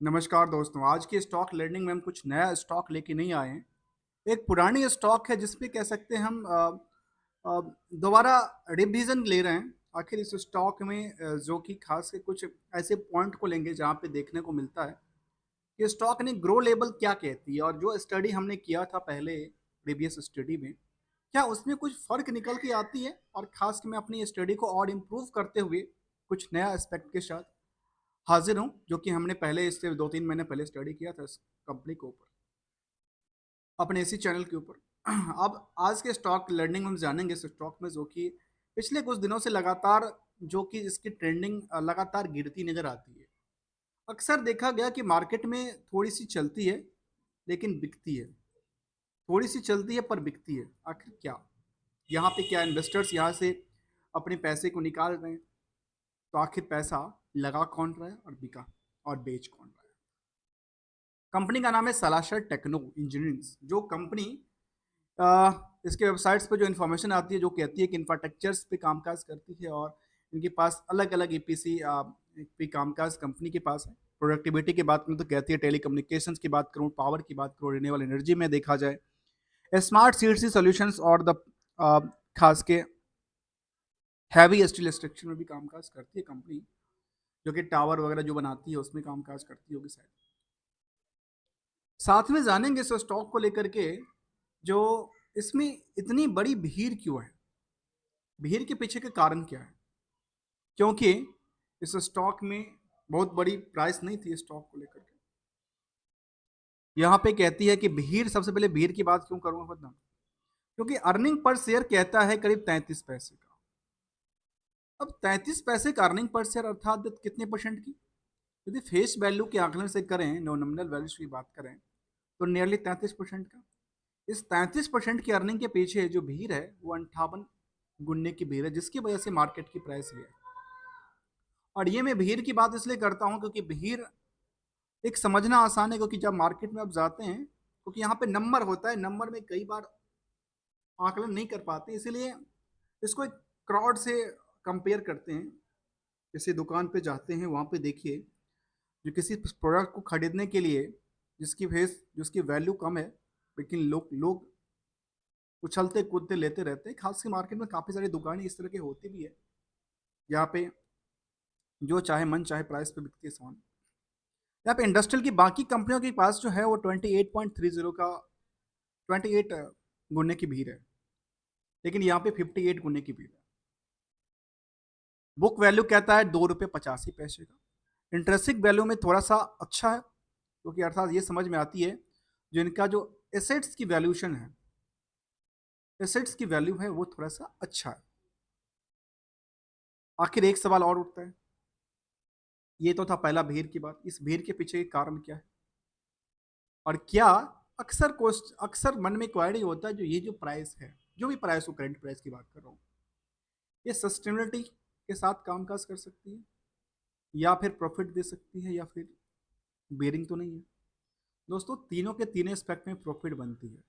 नमस्कार दोस्तों, आज की स्टॉक लर्निंग में हम कुछ नया स्टॉक लेके नहीं आए हैं। एक पुरानी स्टॉक है जिस पे कह सकते हैं हम अ, दोबारा रिविज़न ले रहे हैं। आखिर इस स्टॉक में जो कि ख़ास के कुछ ऐसे पॉइंट को लेंगे जहाँ पे देखने को मिलता है कि स्टॉक ने ग्रो लेवल क्या कहती है और जो स्टडी हमने किया था पहले प्रीवियस स्टडी में, क्या उसमें कुछ फ़र्क निकल के आती है? और ख़ास के मैं अपनी स्टडी को और इम्प्रूव करते हुए कुछ नया एस्पेक्ट के साथ हाज़िर हूँ, जो कि हमने पहले इससे 2-3 महीने पहले स्टडी किया था इस कंपनी के ऊपर, अपने इसी चैनल के ऊपर। अब आज के स्टॉक लर्निंग हम जानेंगे इस स्टॉक में जो कि पिछले कुछ दिनों से लगातार जो कि इसकी ट्रेंडिंग लगातार गिरती नज़र आती है। अक्सर देखा गया कि मार्केट में थोड़ी-सी चलती है, लेकिन बिकती है। थोड़ी-सी चलती है पर बिकती है। आखिर क्या? यहाँ पे क्या इन्वेस्टर्स यहाँ से अपने पैसे को निकाल रहे हैं, तो आखिर पैसा लगा कौन रहा है और बिका और बेच कौन रहा है? कंपनी का नाम है सलाशर टेक्नो इंजीनियरिंग। जो कंपनी इसके वेबसाइट्स पे जो इन्फॉर्मेशन आती है जो कहती है कि इंफ्रास्ट्रक्चर्स पे कामकाज करती है और इनके पास अलग अलग ईपीसी पे कामकाज कंपनी के पास है। प्रोडक्टिविटी की बात करूँ तो कहती है, टेलीकम्युनिकेशंस की बात करूँ, पावर की बात करूँ, रिन्यूएबल एनर्जी में देखा जाए, स्मार्ट सीडसी सॉल्यूशंस और द खास के हैवी स्टील स्ट्रक्चर में भी कामकाज करती है कंपनी, जो कि टावर वगैरह जो बनाती है उसमें कामकाज करती होगी शायद। साथ में जानेंगे इस स्टॉक को लेकर के, जो इसमें इतनी बड़ी भीड़ क्यों है? भीड़ के पीछे का कारण क्या है? क्योंकि इस स्टॉक में बहुत बड़ी प्राइस नहीं थी स्टॉक को लेकर के। यहाँ पे कहती है कि भीड़, सबसे पहले भीड़ की बात क्यों करूँगा बताऊँ? क्योंकि अर्निंग पर शेयर कहता है करीब 33 पैसे का। अब 33 पैसे का अर्निंग पर शेयर अर्थात कितने परसेंट की? यदि फेस वैल्यू के आंकलन से करें, नॉमिनल वैल्यूज की बात करें, तो नियरली 33% का। इस 33% की अर्निंग के पीछे जो भीड़ है वो 58 गुने की भीड़ है, जिसकी वजह से मार्केट की प्राइस ये है। और ये मैं भीड़ की बात इसलिए करता हूँ क्योंकि भीड़ एक समझना आसान है, क्योंकि जब मार्केट में आप जाते हैं, क्योंकि यहाँ पे नंबर होता है, नंबर में कई बार आकलन नहीं कर पाते, इसीलिए इसको एक क्राउड से कंपेयर करते हैं। किसी दुकान पे जाते हैं, वहाँ पे देखिए, जो किसी प्रोडक्ट को खरीदने के लिए जिसकी वैल्यू कम है, लेकिन लोग लोग उछलते कूदते लेते रहते हैं। खास के मार्केट में काफ़ी सारी दुकानें इस तरह की होती भी है, यहाँ पे जो चाहे मन चाहे प्राइस पे बिकती है सामान। यहाँ पे इंडस्ट्रियल की बाकी कंपनियों के पास जो है वो 28.30 का 28 गुने की भीड़ है, लेकिन यहाँ पे 58 गुने की भीड़ है। बुक वैल्यू कहता है 2 रुपये 85 पैसे का। इंटरेस्टिक वैल्यू में थोड़ा सा अच्छा है, क्योंकि अर्थात ये समझ में आती है जो इनका जो एसेट्स की वैल्यूशन है, एसेट्स की वैल्यू है वो थोड़ा सा अच्छा है। आखिर एक सवाल और उठता है, ये तो था पहला भीड़ की बात, इस भीड़ के पीछे का कारण क्या है? और क्या अक्सर मन में क्वेरी होता है, जो ये जो प्राइस है, जो भी प्राइस हो, करंट प्राइस की बात कर रहा हूँ, ये सस्टेनेबिलिटी के साथ कामकाज कर सकती है या फिर प्रॉफिट दे सकती है या फिर बेरिंग तो नहीं है? दोस्तों, तीनों के तीनों एस्पेक्ट में प्रॉफिट बनती है।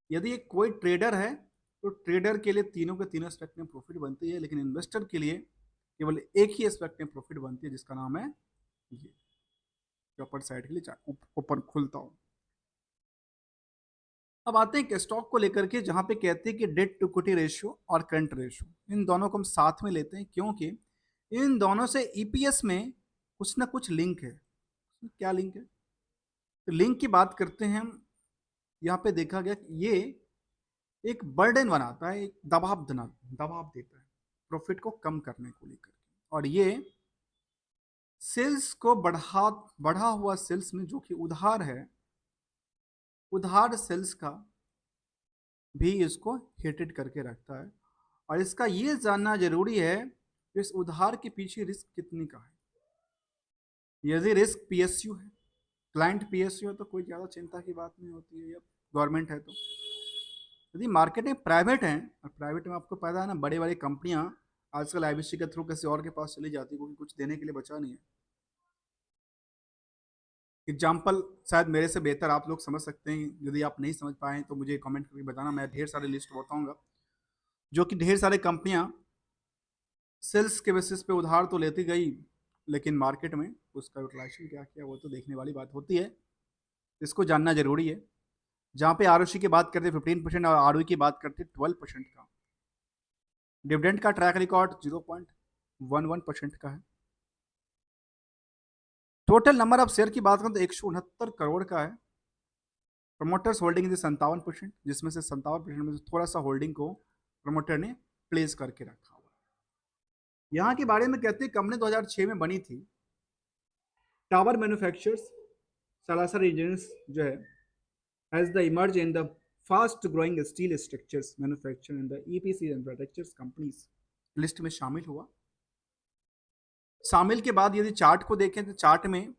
यदि एक कोई ट्रेडर है तो ट्रेडर के लिए तीनों के तीनों एस्पेक्ट में प्रॉफिट बनती है, लेकिन इन्वेस्टर के लिए केवल एक ही एस्पेक्ट में प्रॉफिट बनती है, जिसका नाम है ये, जो अपर साइड के लिए ऊपर खुलता हो। अब आते हैं कि स्टॉक को लेकर के, जहां पे कहते हैं कि डेट टू इक्विटी रेशियो और करंट रेशियो, इन दोनों को हम साथ में लेते हैं, क्योंकि इन दोनों से ईपीएस में कुछ ना कुछ लिंक है। क्या लिंक है? तो लिंक की बात करते हैं हम। यहाँ पे देखा गया कि ये एक बर्डन बनाता है, एक दबाव देता है प्रॉफिट को कम करने को लेकर के। और ये सेल्स को बढ़ा हुआ सेल्स में, जो कि उधार है, उधार सेल्स का भी इसको हिटेड करके रखता है। और इसका ये जानना जरूरी है कि इस उधार के पीछे रिस्क कितनी का है। यदि रिस्क पीएसयू है, क्लाइंट पीएसयू है, तो कोई ज़्यादा चिंता की बात नहीं होती है, या गवर्नमेंट है तो। यदि मार्केट में प्राइवेट है, और प्राइवेट में आपको पता है ना, बड़ी बड़ी कंपनियां आजकल आईबीसी के थ्रू किसी और के पास चली जाती है, क्योंकि कुछ देने के लिए बचा नहीं है। एग्जाम्पल शायद मेरे से बेहतर आप लोग समझ सकते हैं, यदि आप नहीं समझ पाए तो मुझे कमेंट करके बताना, मैं ढेर सारे लिस्ट बताऊंगा, जो कि ढेर सारे कंपनियां सेल्स के बेसिस पे उधार तो लेती गई, लेकिन मार्केट में उसका यूटिलाइजेशन क्या किया वो तो देखने वाली बात होती है, इसको जानना जरूरी है। जहाँ पे आरओसी की बात करते 15% और आरओई की बात करते 12% का। डिविडेंड का ट्रैक रिकॉर्ड 0.11% का है। टोटल नंबर ऑफ शेयर की बात करें तो 169 करोड़ का है। प्रमोटर्स होल्डिंग 57%, जिसमें से 57% में से थोड़ा सा होल्डिंग को प्रमोटर ने प्लेस करके रखा हुआ। यहाँ के बारे में कहते हैं कंपनी 2006 में बनी थी। टावर मैन्युफैक्चरर्स सालासा रीजन्स जो है has the emerge in the fast growing steel structures manufactured in the EPC and infrastructure companies list में शामिल हुआ। शामिल के बाद यदि चार्ट को देखें तो चार्ट में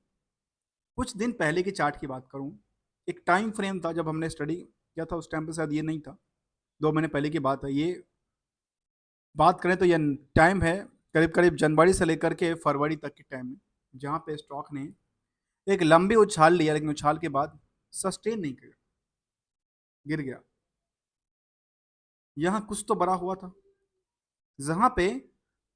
कुछ दिन पहले की चार्ट की बात करूं, एक टाइम फ्रेम था जब हमने स्टडी किया था, उस टाइम पे शायद ये नहीं था, 2 महीने पहले की बात है ये। बात करें तो ये टाइम है करीब करीब जनवरी से लेकर के फरवरी तक के टाइम में, जहां पे स्टॉक ने एक लंबी उछाल लिया, लेकिन उछाल के बाद सस्टेन नहीं किया, गिर गया। यहाँ कुछ तो बड़ा हुआ था, जहां पे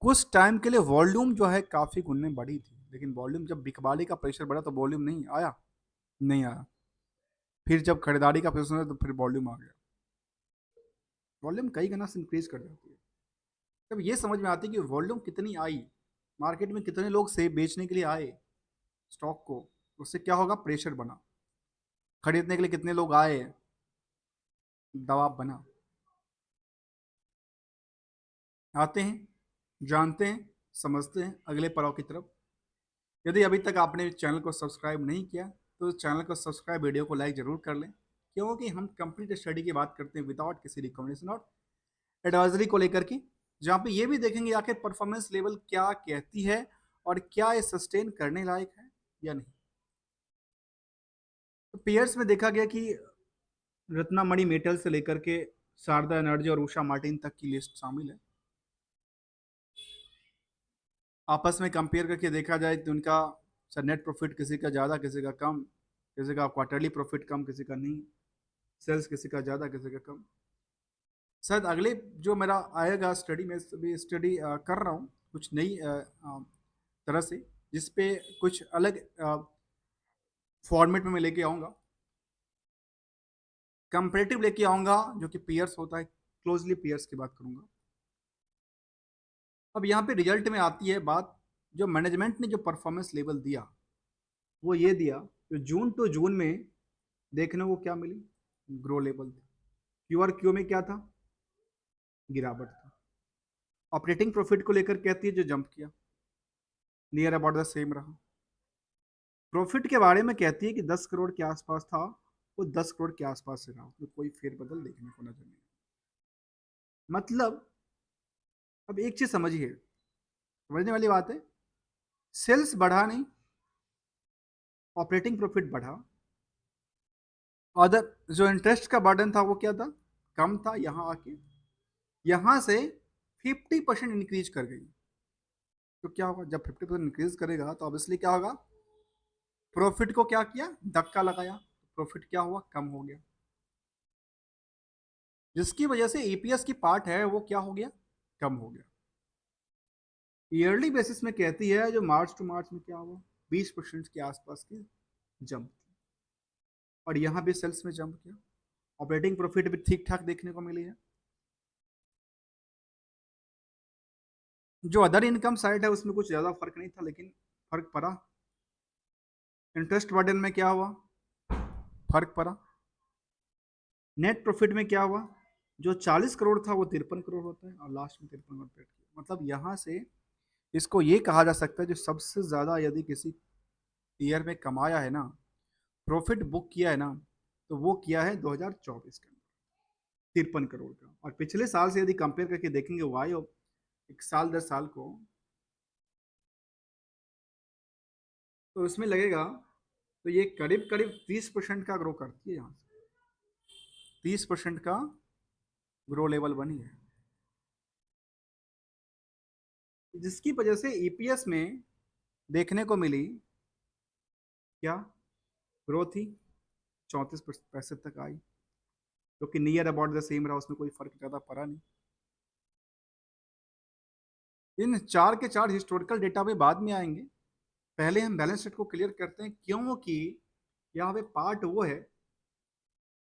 कुछ टाइम के लिए वॉल्यूम जो है काफी गुने बढ़ी थी, लेकिन वॉल्यूम जब बिकवाली का प्रेशर बढ़ा तो वॉल्यूम नहीं आया, नहीं आया। फिर जब खरीदारी का प्रेशर तो फिर वॉल्यूम आ गया। वॉल्यूम कई गुना से इंक्रीज कर जाती है। तब ये समझ में आती है कि वॉल्यूम कितनी आई, मार्केट में कितने लोग से बेचने के लिए आए स्टॉक को, उससे क्या होगा, प्रेशर बना। खरीदने के लिए कितने लोग आए, दबाव बना। आते हैं, जानते हैं, समझते हैं अगले पड़ाव की तरफ। यदि अभी तक आपने चैनल को सब्सक्राइब नहीं किया तो चैनल को सब्सक्राइब, वीडियो को लाइक जरूर कर लें, क्योंकि हम कंप्लीट स्टडी की बात करते हैं विदाउट किसी रिकमेंडेशन और एडवाइजरी को लेकर के, जहाँ पे ये भी देखेंगे आखिर परफॉर्मेंस लेवल क्या कहती है और क्या ये सस्टेन करने लायक है या नहीं। तो पेयर्स में देखा गया कि रत्नामणि मेटल से लेकर के शारदा एनर्जी और उषा मार्टिन तक की लिस्ट शामिल है। आपस में कंपेयर करके देखा जाए तो उनका नेट प्रॉफिट किसी का ज़्यादा, किसी का कम, किसी का क्वार्टरली प्रॉफिट कम, किसी का नहीं, सेल्स किसी का ज़्यादा, किसी का कम। शायद अगले जो मेरा आएगा स्टडी में भी स्टडी कर रहा हूँ कुछ नई तरह से, जिसपे कुछ अलग फॉर्मेट में मैं लेके आऊँगा, कंपेरेटिव लेके आऊँगा, जो कि पीयर्स होता है, क्लोजली पीयर्स की बात करूँगा। अब यहाँ पे रिजल्ट में आती है बात, जो मैनेजमेंट ने जो परफॉर्मेंस लेवल दिया वो ये दिया, तो जून टू जून में देखने को क्या मिली, ग्रो लेवल थी। क्यू आर क्यू में क्या था, गिरावट था। ऑपरेटिंग प्रॉफिट को लेकर कहती है जो जंप किया, नियर अबाउट द सेम रहा। प्रॉफिट के बारे में कहती है कि 10 करोड़ के आसपास था, वो 10 करोड़ के आसपास से रहा, तो कोई फेरबदल देखने को नजर नहीं। मतलब अब एक चीज समझिए, समझने वाली बात है, सेल्स बढ़ा नहीं, ऑपरेटिंग प्रॉफिट बढ़ा, अदर जो इंटरेस्ट का बर्डन था वो क्या था, कम था। यहाँ आके यहाँ से 50% इंक्रीज कर गई, तो क्या होगा, जब 50% इंक्रीज करेगा तो ऑब्वियसली क्या होगा, प्रॉफिट को क्या किया, धक्का लगाया, प्रॉफिट क्या हुआ, कम हो गया, जिसकी वजह से ईपीएस की पार्ट है वो क्या हो गया, कम हो गया। ईयरली बेसिस में कहती है जो मार्च टू मार्च में क्या हुआ, 20% के आसपास की जंप थी, और यहाँ भी सेल्स में जंप किया, ऑपरेटिंग प्रॉफिट भी ठीक ठाक देखने को मिली है। जो अदर इनकम साइड है उसमें कुछ ज़्यादा फर्क नहीं था, लेकिन फर्क पड़ा। इंटरेस्ट बर्डन में क्या हुआ, फर्क पड़ा। नेट प्रॉफिट में क्या हुआ, जो 40 करोड़ था वो 53 करोड़ होता है, और लास्ट में 53 करोड़ पेड किया। मतलब यहाँ से इसको ये कहा जा सकता है जो सबसे ज़्यादा यदि किसी ईयर में कमाया है ना, प्रॉफिट बुक किया है ना, तो वो किया है 2024 के अंदर 53 करोड़ का। और पिछले साल से यदि कंपेयर करके देखेंगे वाई एक साल 10 साल को, तो उसमें लगेगा तो ये करीब करीब 30% का ग्रो करती है, यहाँ से 30% का ग्रो लेवल बनी है, जिसकी वजह से ईपीएस में देखने को मिली क्या, ग्रोथ ही 34 पैसे तक आई, जो कि नियर अबाउट द सेम रहा, उसमें कोई फर्क ज़्यादा पड़ा नहीं। इन चार के चार हिस्टोरिकल डेटा भी बाद में आएंगे, पहले हम बैलेंस शीट को क्लियर करते हैं, क्योंकि यहाँ पे पार्ट वो है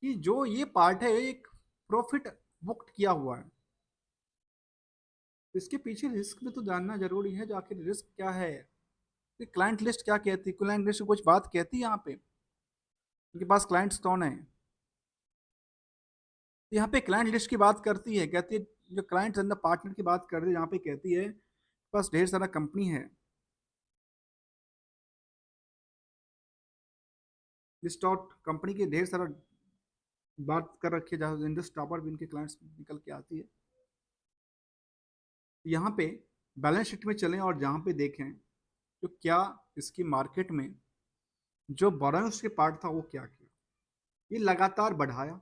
कि जो ये पार्ट है एक प्रॉफिट बुक्ड किया हुआ है। इसके पीछे रिस्क भी तो जानना जरूरी है, जो आखिर रिस्क क्या है, कि क्लाइंट लिस्ट क्या कहती है, क्लाइंट लिस्ट कुछ बात कहती है यहाँ पे, उनके पास क्लाइंट्स कौन है। यहाँ पे क्लाइंट लिस्ट की बात करती है, कहती है जो क्लाइंट्स अंदर पार्टनर की बात कर रही है, यहाँ पे कहती है बस ढेर सारा कंपनी है, लिस्ट आउट कंपनी के ढेर सारा बात कर रखी है, जहाँ इंडस टॉपर भी इनके क्लाइंट्स निकल के आती है। यहाँ पे बैलेंस शीट में चलें और जहाँ पे देखें तो क्या इसकी मार्केट में जो बोरोइंग्स के पार्ट था वो क्या किया, ये लगातार बढ़ाया।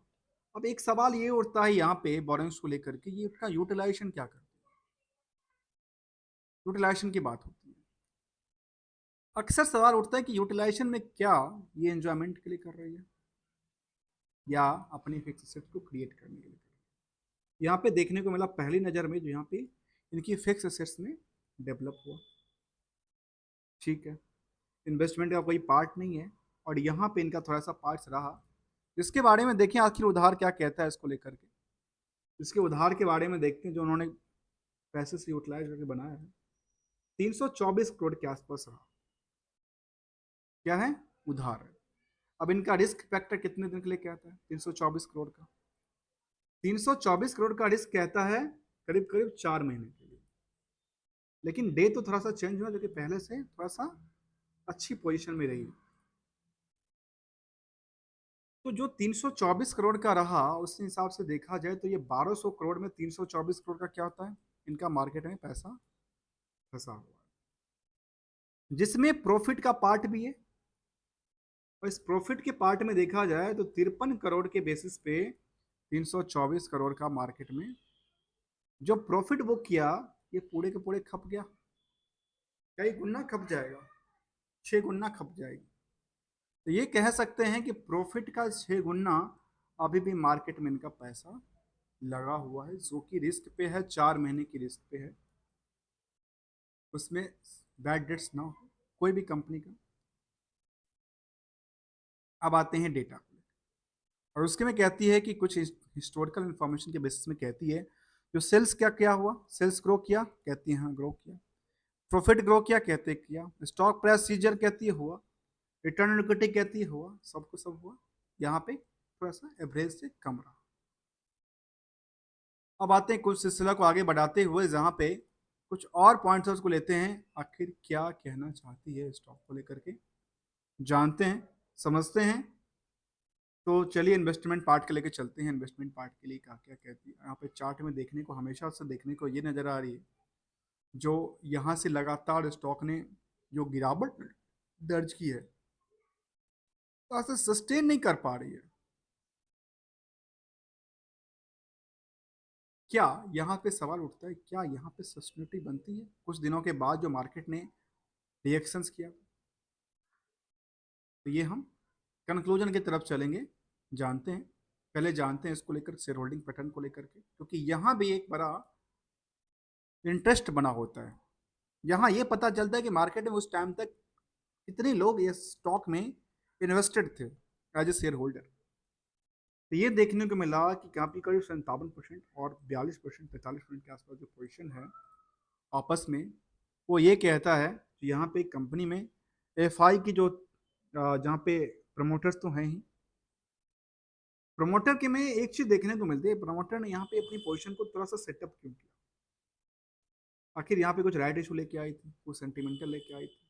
अब एक सवाल ये उठता है यहाँ पे बोरोइंग्स को लेकर के, ये उसका यूटिलाइजेशन क्या करते हैं, यूटिलाइजेशन की बात होती है। अक्सर सवाल उठता है कि यूटिलाइजेशन में क्या ये एंजॉयमेंट के लिए कर रही है या अपनी फिक्स एसेट को क्रिएट करने के लिए कर रही है। यहाँ पे देखने को मिला पहली नज़र में जो यहाँ पे इनकी फिक्स एसेट्स में डेवलप हुआ, ठीक है, इन्वेस्टमेंट का कोई पार्ट नहीं है, और यहाँ पे इनका थोड़ा सा पार्ट्स रहा, जिसके बारे में देखें आखिर उधार क्या कहता है इसको लेकर के। इसके उधार के बारे में देखते हैं, जो उन्होंने पैसे से यूटिलाइज करके बनाया है, 324 करोड़ के आसपास रहा, क्या है, उधार है। अब इनका रिस्क फैक्टर कितने दिन के लिए कहता है, 324 करोड़ का, 324 करोड़ का रिस्क कहता है करीब करीब 4 महीने के लिए। लेकिन डे तो थोड़ा सा चेंज हुआ, जो कि पहले से थोड़ा सा अच्छी पोजीशन में रही। तो जो 324 करोड़ का रहा उस हिसाब से देखा जाए तो ये 1200 करोड़ में 324 करोड़ का क्या होता है, इनका मार्केट में पैसा फंसा हुआ है, जिसमें प्रॉफिट का पार्ट भी है। और इस प्रॉफिट के पार्ट में देखा जाए तो 53 करोड़ के बेसिस पे 324 करोड़ का मार्केट में जो प्रॉफिट बुक किया, ये पूरे के पूरे खप गया। कई गुना खप जाएगा, 6 गुना खप जाएगी। तो ये कह सकते हैं कि प्रॉफिट का 6 गुना अभी भी मार्केट में इनका पैसा लगा हुआ है, जो कि रिस्क पे है, 4 महीने की रिस्क पे है, उसमें बैड डेट्स ना हो कोई भी कंपनी का। अब आते हैं डेटा को, और उसके में कहती है कि कुछ हिस्टोरिकल इंफॉर्मेशन के बेसिस में कहती है जो सेल्स क्या क्या हुआ, सेल्स ग्रो किया, कहती है हाँ ग्रो किया, प्रॉफिट ग्रो किया, कहते किया, स्टॉक प्राइस सीजर कहती है हुआ, रिटर्न ऑन इक्विटी कहती है हुआ, सब कुछ सब हुआ। यहाँ पे थोड़ा सा एवरेज से कम रहा। अब आते हैं कुछ सिलसिला को आगे बढ़ाते हुए, जहाँ पे कुछ और पॉइंट्स को लेते हैं, आखिर क्या कहना चाहती है स्टॉक को लेकर के, जानते हैं, समझते हैं। तो चलिए इन्वेस्टमेंट पार्ट के लेके चलते हैं, इन्वेस्टमेंट पार्ट के लिए क्या क्या कहती है। यहाँ पे चार्ट में देखने को हमेशा से देखने को ये नज़र आ रही है, जो यहाँ से लगातार स्टॉक ने जो गिरावट दर्ज की है, तो सस्टेन नहीं कर पा रही है। क्या यहाँ पे सवाल उठता है, क्या यहाँ पे सस्टेनिटी बनती है कुछ दिनों के बाद जो मार्केट ने रिएक्शंस किया। तो ये हम कंक्लूजन की तरफ चलेंगे, जानते हैं, पहले जानते हैं इसको लेकर शेयर होल्डिंग पैटर्न को लेकर के, क्योंकि यहाँ भी एक बड़ा इंटरेस्ट बना होता है। यहाँ ये पता चलता है कि मार्केट में उस टाइम तक कितने लोग इस स्टॉक में इन्वेस्टेड थे एज ए शेयर होल्डर। तो ये देखने को मिला कि काफी करीब 57% और 42% 45% के आसपास जो पोजीशन है आपस में, वो ये कहता है कि यहाँ पे कंपनी में एफआई की जो जहाँ पे प्रमोटर्स तो हैं ही, प्रमोटर के में एक चीज देखने को मिलती है, प्रमोटर ने यहाँ पे अपनी पोजीशन को थोड़ा सा सेटअप क्यों किया। आखिर यहाँ पे कुछ राइट इशू लेके आई थी, कुछ सेंटिमेंटल लेके आई थी।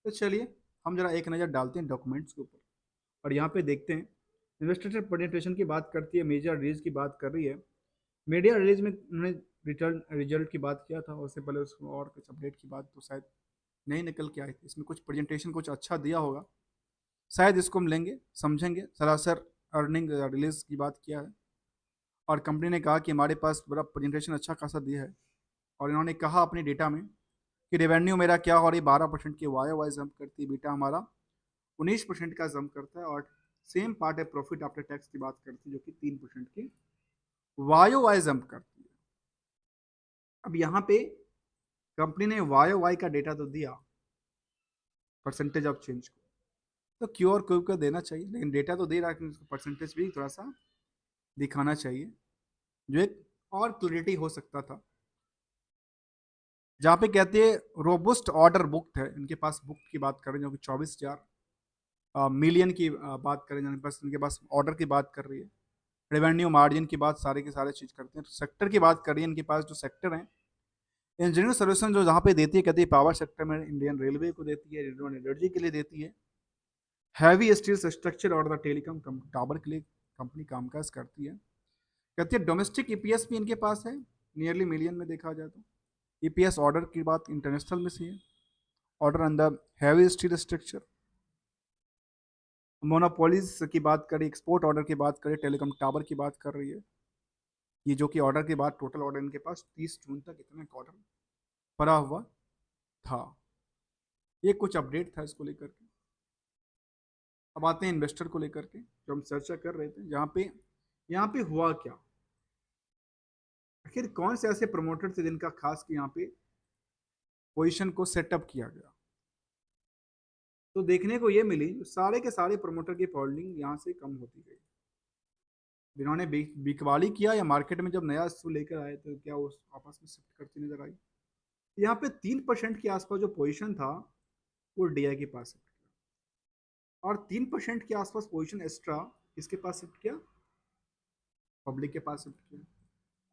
तो चलिए हम जरा एक नज़र डालते हैं डॉक्यूमेंट्स के ऊपर, और यहाँ पे देखते हैं इन्वेस्टर प्रेजेंटेशन की बात करती है, मेजर रिलीज की बात कर रही है। मीडिया रिलीज में उन्होंने रिटर्न रिजल्ट की बात किया था, उससे पहले उसको और कुछ अपडेट की बात तो शायद नहीं निकल के आई थी। इसमें कुछ प्रेजेंटेशन कुछ अच्छा दिया होगा, शायद इसको हम लेंगे समझेंगे। सरासर अर्निंग रिलीज की बात किया है, और कंपनी ने कहा कि हमारे पास बड़ा प्रेजेंटेशन अच्छा खासा दिया है, और इन्होंने कहा अपने डेटा में कि रेवेन्यू मेरा क्या हो रही 12% की वाई वाई जंप करती है, बेटा हमारा 19% का जंप करता है, और सेम पार्ट है प्रॉफिट आफ्टर टैक्स की बात करती है जो कि 3% की वाई वाई जंप करती है। अब यहाँ पे कंपनी ने वाई वाई का डेटा तो दिया, परसेंटेज ऑफ चेंज को। तो क्यू और क्यू का देना चाहिए, लेकिन डेटा तो दे रहा है कि उसका परसेंटेज भी थोड़ा सा दिखाना चाहिए, जो एक और क्लैरिटी हो सकता था। जहाँ पे कहते हैं रोबुस्ट ऑर्डर बुक है, इनके पास बुक की बात करें जो कि 24,000 मिलियन की बात करें, जिनके पास इनके पास ऑर्डर की बात कर रही है। रेवेन्यू मार्जिन की बात सारे के सारे चीज़ करते हैं। सेक्टर की बात करिए, इनके पास जो सेक्टर है इंजीनियरिंग सोल्यूशन जो जहाँ पे देती है, कहती है पावर सेक्टर में इंडियन रेलवे को देती है, रिन्यूएबल एनर्जी के लिए देती है, हैवी स्टील स्ट्रक्चर और द टेलीकॉम टावर के लिए कंपनी कामकाज करती है। कहती है डोमेस्टिक ईपीएस भी इनके पास है, नियरली मिलियन में देखा जाए तो। ईपीएस ऑर्डर की बात इंटरनेशनल में से है, order under heavy steel structure. Monopolies की बात करें, एक्सपोर्ट ऑर्डर की बात करें, टेलीकॉम टावर की बात कर रही है। ये जो कि ऑर्डर की बात, टोटल ऑर्डर इनके पास 30 जून तक इतना ऑर्डर पड़ा हुआ था। ये कुछ अपडेट था इसको लेकर के। अब आते हैं इन्वेस्टर को लेकर के, जो हम चर्चा कर रहे थे। यहाँ पे हुआ क्या, आखिर कौन से ऐसे प्रमोटर थे जिनका खास कि यहाँ पे पोजीशन को सेटअप किया गया। तो देखने को ये मिली सारे के सारे प्रमोटर की होल्डिंग यहाँ से कम होती गई। जिन्होंने बिकवाली किया या मार्केट में जब नया इशू लेकर आए तो क्या वो आपस में शिफ्ट करती नजर आई। यहाँ पे 3% के आसपास जो पोजीशन था वो डीआई के पास शिफ्ट किया, और 3% के आसपास पोजीशन एक्स्ट्रा किसके पास शिफ्ट किया, पब्लिक के पास शिफ्ट किया।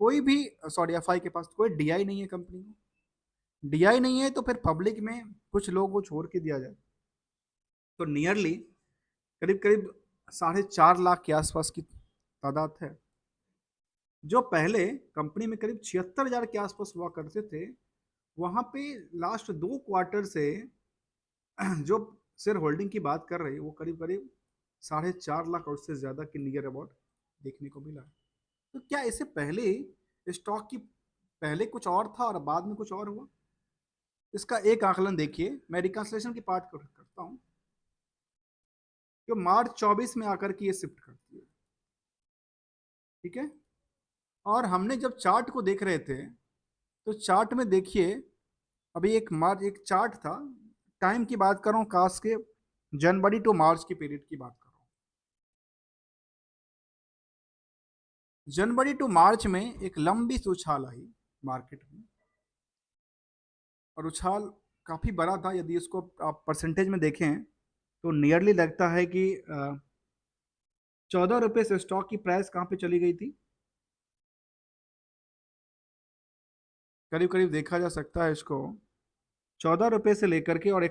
कोई भी, सॉरी, एफआई के पास कोई डीआई नहीं है कंपनी को। डीआई नहीं है तो फिर पब्लिक में कुछ लोगों को छोड़ के दिया जाए, तो नियरली करीब करीब 4.5 लाख के आसपास की तादाद है। जो पहले कंपनी में करीब 76,000 के आसपास हुआ करते थे, वहां पे लास्ट 2 क्वार्टर से जो शेयर होल्डिंग की बात कर रहे हैं वो करीब करीब 4.5 लाख और उससे ज्यादा के नियर अबाउट देखने को मिला है। तो क्या इससे पहले स्टॉक की पहले कुछ और था और बाद में कुछ और हुआ, इसका एक आकलन देखिए। मैं रिकंसलेशन की पार्ट करता हूँ, जो मार्च 24 में आकर के ये शिफ्ट करती है, ठीक है। और हमने जब चार्ट को देख रहे थे तो चार्ट में देखिए, अभी एक चार्ट था, टाइम की बात कर रहा हूँ, खास के जनवरी टू मार्च की पीरियड की बात कर रहा हूँ। जनवरी टू मार्च में एक लंबी सी उछाल आई मार्केट में, और उछाल काफी बड़ा था। यदि इसको आप परसेंटेज में देखें तो नियरली लगता है कि 14 रुपए से स्टॉक की प्राइस कहाँ पे चली गई थी, करीब करीब देखा जा सकता है इसको 14 रुपए से लेकर के और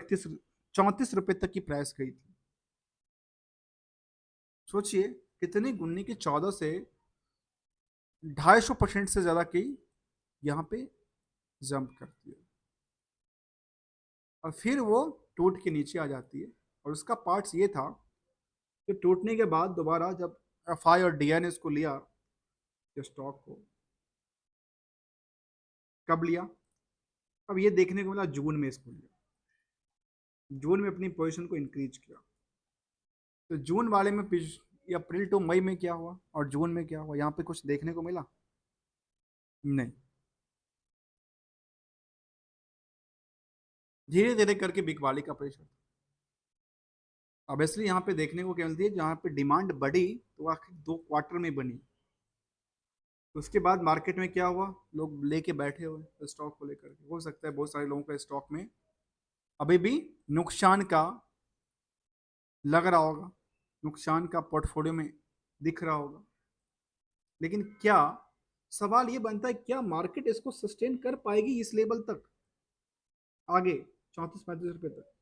34 रुपए तक की प्राइस गई थी। सोचिए कितनी गुन्नी की, 14 से 250% से ज्यादा की यहाँ पे जंप करती है, और फिर वो टूट के नीचे आ जाती है। और उसका पार्ट्स ये था कि टूटने के बाद दोबारा जब एफआई और डीआई ने इसको लिया स्टॉक को, कब लिया, अब ये देखने को मिला जून में इसको लिया, जून में अपनी पोजीशन को इंक्रीज किया। तो जून वाले में अप्रैल टू मई में क्या हुआ और जून में क्या हुआ, यहाँ पे कुछ देखने को मिला नहीं। धीरे धीरे करके बिकवाली का प्रेशर, ऑब्वियसली यहाँ पे देखने को क्या मिलती है, जहाँ पे डिमांड बढ़ी तो आखिर 2 क्वार्टर में बनी। तो उसके बाद मार्केट में क्या हुआ, लोग लेके बैठे हुए स्टॉक को लेकर के। हो सकता है बहुत सारे लोगों का स्टॉक में अभी भी नुकसान का लग रहा होगा, नुकसान का पोर्टफोलियो में दिख रहा होगा, लेकिन क्या, सवाल ये बनता है क्या मार्केट इसको सस्टेन कर पाएगी इस लेवल तक आगे, 34-35 रुपए तक।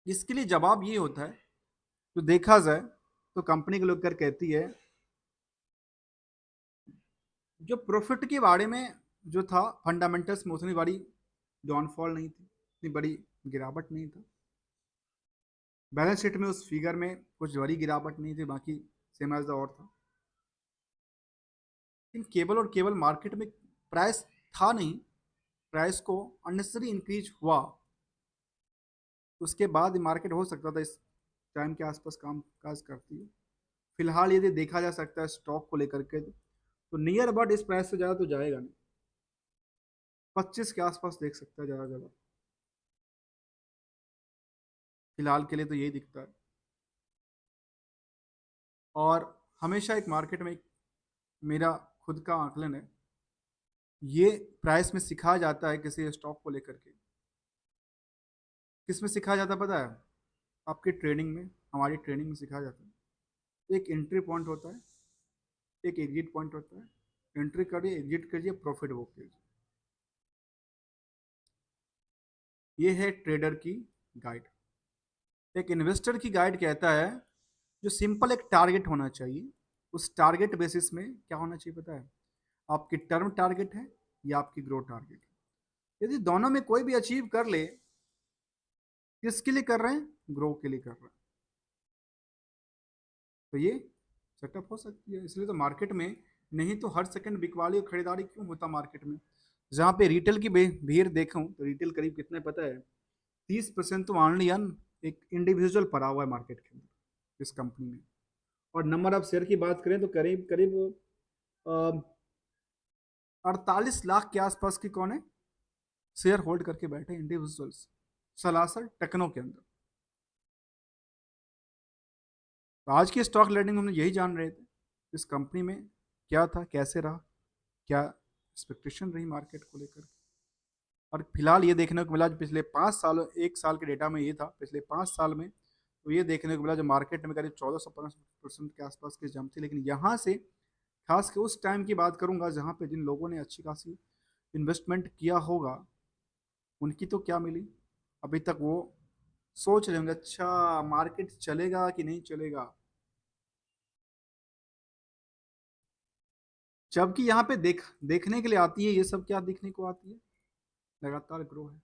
इसके लिए जवाब ये होता है, तो देखा जाए तो कंपनी के लोग कर कहती है जो प्रॉफिट के बारे में जो था फंडामेंटल्स में उतनी बड़ी डाउनफॉल नहीं थी, इतनी बड़ी गिरावट नहीं था। बैलेंस शीट में उस फिगर में कुछ बड़ी गिरावट नहीं थी, बाकी सेम एज द और था। लेकिन केवल और केवल मार्केट में प्राइस था नहीं, प्राइस को अननेसेसरी इंक्रीज हुआ, उसके बाद मार्केट हो सकता था इस टाइम के आसपास काम काज करती है। फिलहाल यदि देखा जा सकता है स्टॉक को लेकर के, तो नियर अबाउट इस प्राइस से ज़्यादा तो जाएगा नहीं। 25 के आसपास देख सकता है ज़्यादा ज़्यादा। फिलहाल के लिए तो यही दिखता है। और हमेशा एक मार्केट में एक मेरा खुद का आकलन है, ये प्राइस में सिखाया जाता है किसी स्टॉक को लेकर के। किस में सिखाया जाता है पता है? आपकी ट्रेनिंग में, हमारी ट्रेनिंग में सिखाया जाता है। एक एंट्री पॉइंट होता है, एक एग्जिट पॉइंट होता है। एंट्री करिए, एग्जिट करिए, प्रॉफिट बुक कीजिए। ये है ट्रेडर की गाइड। एक इन्वेस्टर की गाइड कहता है जो सिंपल एक टारगेट होना चाहिए, उस टारगेट बेसिस में क्या होना चाहिए पता है? आपकी टर्म टारगेट है या आपकी ग्रो टारगेट है। यदि दोनों में कोई भी अचीव कर ले, किसके लिए कर रहे हैं? ग्रो के लिए कर रहे हैं, तो ये सेटअप हो सकती है। इसलिए तो मार्केट में, नहीं तो हर सेकंड बिकवाली और खरीदारी क्यों होता मार्केट में? जहाँ पे रिटेल की भीड़ देखूं तो रिटेल करीब कितने पता है? 30% तो ऑनली एक इंडिविजुअल पड़ा हुआ है मार्केट के अंदर इस कंपनी में। और नंबर ऑफ शेयर की बात करें तो करीब करीब 48 लाख के आसपास की कौन है शेयर होल्ड करके बैठे इंडिविजुअल्स सलासर टेक्नो के अंदर। तो आज की स्टॉक लर्निंग हम यही जान रहे थे, इस कंपनी में क्या था, कैसे रहा, क्या एक्सपेक्टेशन रही मार्केट को लेकर। और फिलहाल ये देखने को मिला जो पिछले 5 साल, 1 साल के डेटा में ये था, पिछले 5 साल में तो ये देखने को मिला जो मार्केट में करीब 14-15% के आसपास की जंप थी। लेकिन यहाँ से खास के उस टाइम की बात करूंगा जहाँ पे जिन लोगों ने अच्छी खासी इन्वेस्टमेंट किया होगा, उनकी तो क्या मिली। अभी तक वो सोच रहे होंगे अच्छा मार्केट चलेगा कि नहीं चलेगा। जबकि यहाँ पे देखने के लिए आती है, ये सब क्या देखने को आती है? लगातार ग्रो है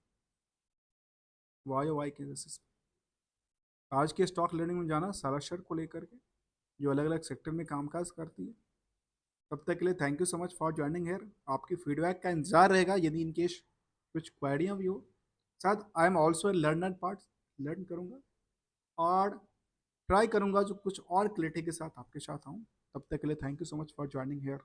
वाई वाई के बेसिस पे। आज के स्टॉक लर्निंग में जाना सारा शर को लेकर के, जो अलग अलग सेक्टर में कामकाज करती है। तब तक के लिए thank you so much for joining here. आपकी फीडबैक का इंतजार रहेगा यदि इनकेस कुछ क्वेरियाँ भी हो। शायद I am also a learner part, learn करूँगा और ट्राई करूँगा जो कुछ और क्लैरिटी के साथ आपके साथ आऊँ। तब तक के लिए thank you so much for joining hair.